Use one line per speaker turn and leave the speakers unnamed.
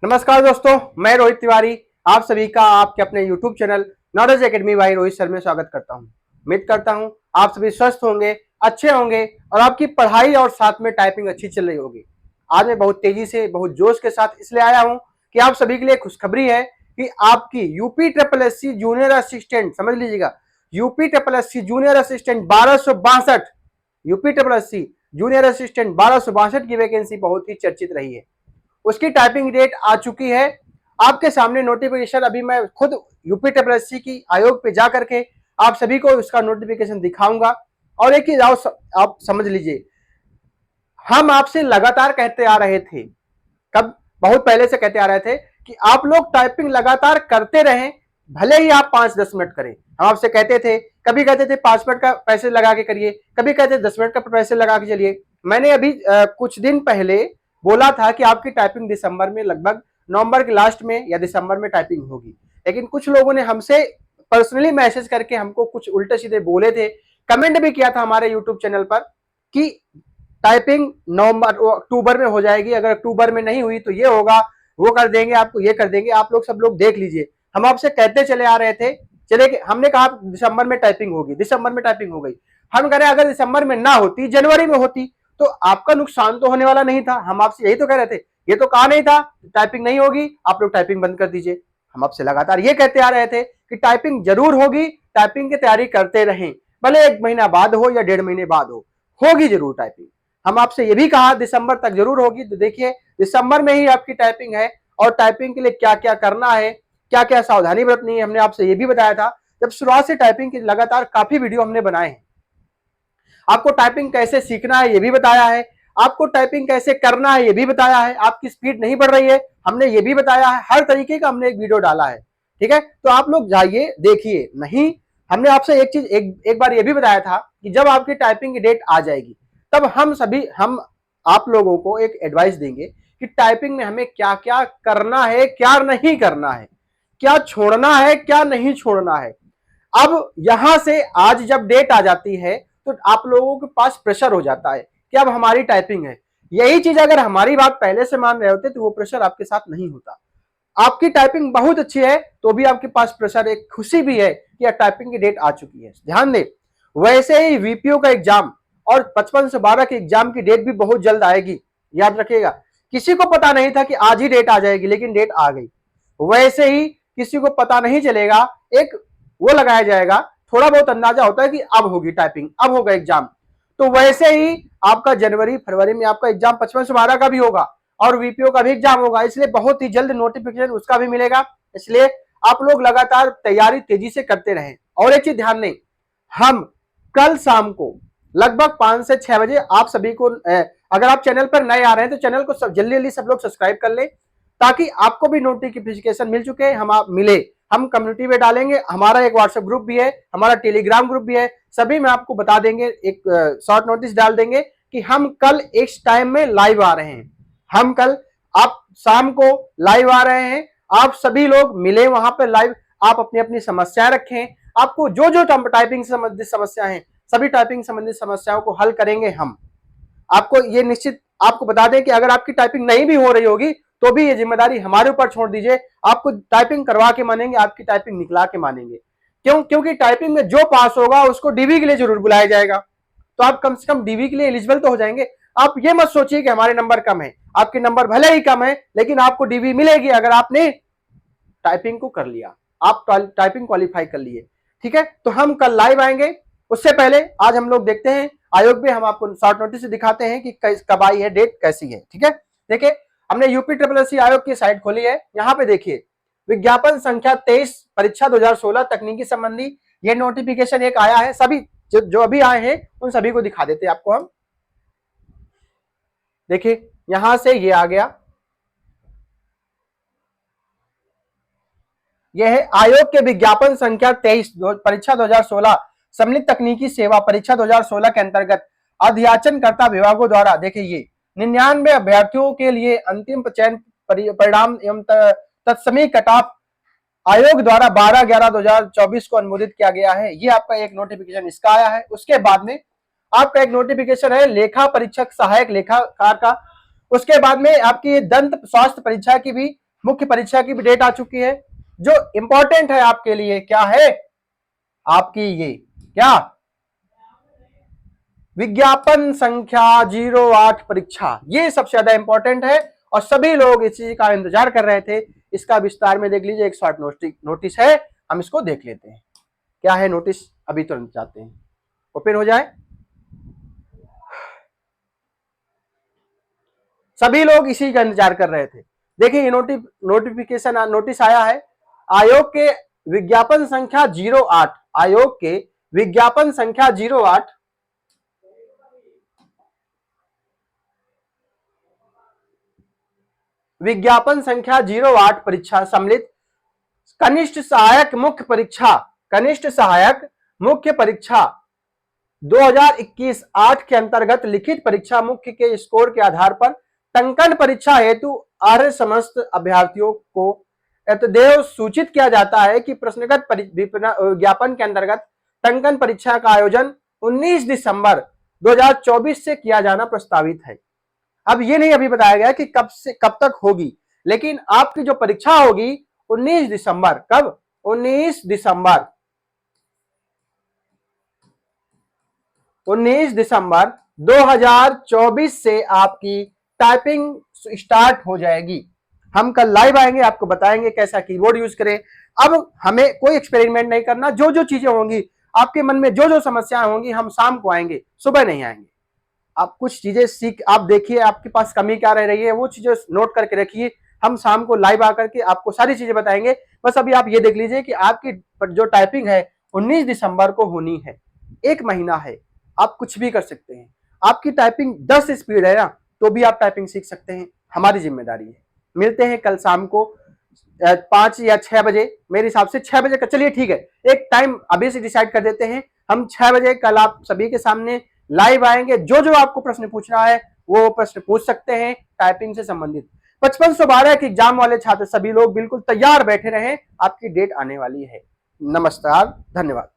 नमस्कार दोस्तों, मैं रोहित तिवारी आप सभी का आपके अपने YouTube channel knowledge academy by Rohit sir में स्वागत करता हूं। उम्मीद करता हूं आप सभी स्वस्थ होंगे, अच्छे होंगे और आपकी पढ़ाई और साथ में टाइपिंग अच्छी चल रही होगी। आज मैं बहुत तेजी से, बहुत जोश के साथ इसलिए आया हूं कि आप सभी के लिए खुशखबरी है कि आपकी UP triple S C junior assistant, समझ लीजिएगा, UP triple S C junior assistant 1262, UP triple S C junior assistant 1262 की वैकेंसी बहुत ही चर्चित रही है। उसकी टाइपिंग डेट आ चुकी है। आपके सामने नोटिफिकेशन अभी मैं खुद यूपी ट्रिपल की आयोग पे जा करके आप सभी को उसका नोटिफिकेशन दिखाऊंगा। और एक चीज आप समझ लीजिए, हम आपसे लगातार कहते आ रहे थे, कब बहुत पहले से कहते आ रहे थे कि आप लोग टाइपिंग लगातार करते रहें, भले ही आप 5-10 मिनट करें। हम आपसे कहते थे, कभी कहते थे 5 मिनट का पैसे लगा के करिए, कभी कहते थे 10 मिनट का पैसे लगा के चलिए। मैंने अभी कुछ दिन पहले बोला था कि आपकी टाइपिंग दिसंबर में, लगभग नवंबर के लास्ट में या दिसंबर में टाइपिंग होगी। लेकिन कुछ लोगों ने हमसे पर्सनली मैसेज करके हमको कुछ उल्टे सीधे बोले थे, कमेंट भी किया था हमारे यूट्यूब चैनल पर कि टाइपिंग नवंबर अक्टूबर में हो जाएगी, अगर अक्टूबर में नहीं हुई तो ये होगा, वो कर देंगे, आपको ये कर देंगे। आप लोग सब लोग देख लीजिए, हम आपसे कहते चले आ रहे थे, चले हमने कहा दिसंबर में टाइपिंग होगी, दिसंबर में टाइपिंग हो गई। हम कह रहे अगर दिसंबर में ना होती, जनवरी में होती तो आपका नुकसान तो होने वाला नहीं था। हम आपसे यही तो कह रहे थे, ये तो कहा नहीं था टाइपिंग नहीं होगी, आप लोग टाइपिंग बंद कर दीजिए। हम आपसे लगातार ये कहते आ रहे थे कि टाइपिंग जरूर होगी, टाइपिंग की तैयारी करते रहें, भले 1 महीना बाद हो या 1.5 महीने बाद हो, होगी जरूर टाइपिंग। हम आपसे ये भी कहा दिसंबर तक जरूर होगी। तो देखिए, दिसंबर में ही आपकी टाइपिंग है और टाइपिंग के लिए क्या क्या करना है, क्या क्या सावधानी बरतनी है, हमने आपसे ये भी बताया था। जब शुरुआत से टाइपिंग की लगातार काफी वीडियो हमने बनाए हैं, आपको टाइपिंग कैसे सीखना है ये भी बताया है, आपको टाइपिंग कैसे करना है ये भी बताया है, आपकी स्पीड नहीं बढ़ रही है हमने ये भी बताया है, हर तरीके का हमने एक वीडियो डाला है। ठीक है, तो आप लोग जाइए देखिए। नहीं, हमने आपसे एक चीज एक बार ये भी बताया था कि जब आपकी टाइपिंग की डेट आ जाएगी तब हम आप लोगों को एक एडवाइस देंगे कि टाइपिंग में हमें क्या क्या करना है, क्या नहीं करना है, क्या छोड़ना है, क्या नहीं छोड़ना है। अब यहां से आज जब डेट आ जाती है तो आप लोगों के पास प्रेशर हो जाता है कि अब हमारी टाइपिंग है। यही चीज अगर हमारी बात पहले से मान रहे होते तो वो प्रेशर आपके साथ नहीं होता। आपकी टाइपिंग बहुत अच्छी है तो भी आपके पास प्रेशर, एक खुशी भी है कि टाइपिंग की डेट आ चुकी है। ध्यान दें, वैसे ही वीपीओ का एग्जाम और 55 से 12 के एग्जाम की डेट भी बहुत जल्द आएगी, याद रखिएगा। किसी को पता नहीं था कि आज ही डेट आ जाएगी, लेकिन डेट आ गई। वैसे ही किसी को पता नहीं चलेगा, एक वो लगाया जाएगा, थोड़ा बहुत अंदाजा होता है कि अब होगी टाइपिंग, अब होगा एग्जाम। तो वैसे ही आपका जनवरी फरवरी में आपका एग्जाम 55 से 12 का भी होगा और वीपीओ का भी एग्जाम होगा, इसलिए बहुत ही जल्द नोटिफिकेशन उसका भी मिलेगा। इसलिए आप लोग लगातार तैयारी तेजी से करते रहें। और एक चीज ध्यान दें, हम कल शाम को लगभग 5 से 6 बजे आप सभी को, अगर आप चैनल पर नए आ रहे हैं तो चैनल को जल्दी जल्दी सब लोग सब्सक्राइब कर ले ताकि आपको भी नोटिफिकेशन मिल चुके, हम आप मिले। हम कम्युनिटी में डालेंगे, हमारा एक व्हाट्सएप ग्रुप भी है, हमारा टेलीग्राम ग्रुप भी है, सभी में आपको बता देंगे, एक शॉर्ट नोटिस डाल देंगे कि हम कल इस टाइम में लाइव आ रहे हैं। हम कल आप शाम को लाइव आ रहे हैं, आप सभी लोग मिले वहां पर लाइव। आप अपनी अपनी समस्याएं रखें, आपको जो जो टाइपिंग से संबंधित समस्या है, सभी टाइपिंग संबंधित समस्याओं को हल करेंगे हम। आपको ये निश्चित आपको बता दें कि अगर आपकी टाइपिंग नहीं भी हो रही होगी तो भी ये जिम्मेदारी हमारे ऊपर छोड़ दीजिए, आपको टाइपिंग करवा के मानेंगे, आपकी टाइपिंग निकला के मानेंगे। क्योंकि टाइपिंग में जो पास होगा उसको डीवी के लिए जरूर बुलाया जाएगा, तो आप कम से कम डीवी के लिए एलिजिबल तो हो जाएंगे। आप ये मत सोचिए कि हमारे नंबर कम है, आपके नंबर भले ही कम है लेकिन आपको डीवी मिलेगी अगर आपने टाइपिंग को कर लिया, आप टाइपिंग क्वालिफाई कर लिए। ठीक है, तो हम कल लाइव आएंगे। उससे पहले आज हम लोग देखते हैं आयोग में, हम आपको शॉर्ट नोटिस से दिखाते हैं कि कब आई है, डेट कैसी है। ठीक है, देखिए हमने यूपी ट्रिपल एस सी आयोग की साइट खोली है, यहाँ पे देखिए विज्ञापन संख्या 23 परीक्षा 2016 तकनीकी संबंधी ये नोटिफिकेशन एक आया है। सभी जो अभी आए हैं उन सभी को दिखा देते हैं आपको हम। देखिए यहां से ये आ गया, यह है आयोग के विज्ञापन संख्या 23 परीक्षा 2016 सम्मिलित तकनीकी सेवा परीक्षा 2016 के अंतर्गत अध्याचनकर्ता विभागों द्वारा, देखिए ये 99 अभ्यर्थियों के लिए अंतिम चयन परिणाम एवं तत्समय कट ऑफ आयोग द्वारा 12/11/2024 को अनुमोदित किया गया है। ये आपका एक नोटिफिकेशन इसका आया है। उसके बाद में आपका एक नोटिफिकेशन है लेखा परीक्षक सहायक लेखाकार का। उसके बाद में आपकी दंत स्वास्थ्य परीक्षा की भी मुख्य परीक्षा की भी डेट आ चुकी है। जो इंपॉर्टेंट है आपके लिए क्या है, आपकी ये क्या, विज्ञापन संख्या 08 परीक्षा, ये सबसे ज्यादा इंपॉर्टेंट है और सभी लोग इसी का इंतजार कर रहे थे। इसका विस्तार में देख लीजिए, एक शॉर्ट नोटिस है, हम इसको देख लेते हैं। क्या है नोटिस, अभी तुरंत जाते हैं, ओपन हो जाए। सभी लोग इसी का इंतजार कर रहे थे। देखिए ये नोटिफिकेशन नोटिस आया है, आयोग के विज्ञापन संख्या 08, आयोग के विज्ञापन संख्या 08 विज्ञापन संख्या 08 परीक्षा सम्मिलित कनिष्ठ सहायक मुख्य परीक्षा, कनिष्ठ सहायक मुख्य परीक्षा 2021-8 के अंतर्गत लिखित परीक्षा मुख्य के स्कोर के आधार पर टंकन परीक्षा हेतु अर्ह समस्त अभ्यर्थियों को एतदेव सूचित किया जाता है कि प्रश्नगत विज्ञापन के अंतर्गत टंकन परीक्षा का आयोजन 19 दिसंबर 2024 से किया जाना प्रस्तावित है। अब ये नहीं अभी बताया गया कि कब से कब तक होगी, लेकिन आपकी जो परीक्षा होगी 19 दिसंबर, कब, 19 दिसंबर 2024 से आपकी टाइपिंग स्टार्ट हो जाएगी। हम कल लाइव आएंगे, आपको बताएंगे कैसा कीबोर्ड यूज करें। अब हमें कोई एक्सपेरिमेंट नहीं करना, जो जो चीजें होंगी आपके मन में, जो जो समस्याएं होंगी, हम शाम को आएंगे, सुबह नहीं आएंगे। आप कुछ चीजें सीख, आप देखिए आपके पास कमी क्या रह रही है, वो चीजें नोट करके रखिए। हम शाम को लाइव आकर के आपको सारी चीजें बताएंगे। बस अभी आप ये देख लीजिए कि आपकी जो टाइपिंग है 19 दिसंबर को होनी है, 1 महीना है, आप कुछ भी कर सकते हैं। आपकी टाइपिंग 10 स्पीड है ना, तो भी आप टाइपिंग सीख सकते हैं, हमारी जिम्मेदारी है। मिलते हैं कल शाम को 5 या 6 बजे, मेरे हिसाब से 6 बजे का, चलिए ठीक है, एक टाइम अभी से डिसाइड कर देते हैं। हम 6 बजे कल आप सभी के सामने लाइव आएंगे। जो जो आपको प्रश्न पूछना है वो प्रश्न पूछ सकते हैं टाइपिंग से संबंधित। 5512 के एग्जाम वाले छात्र सभी लोग बिल्कुल तैयार बैठे रहें, आपकी डेट आने वाली है। नमस्कार, धन्यवाद।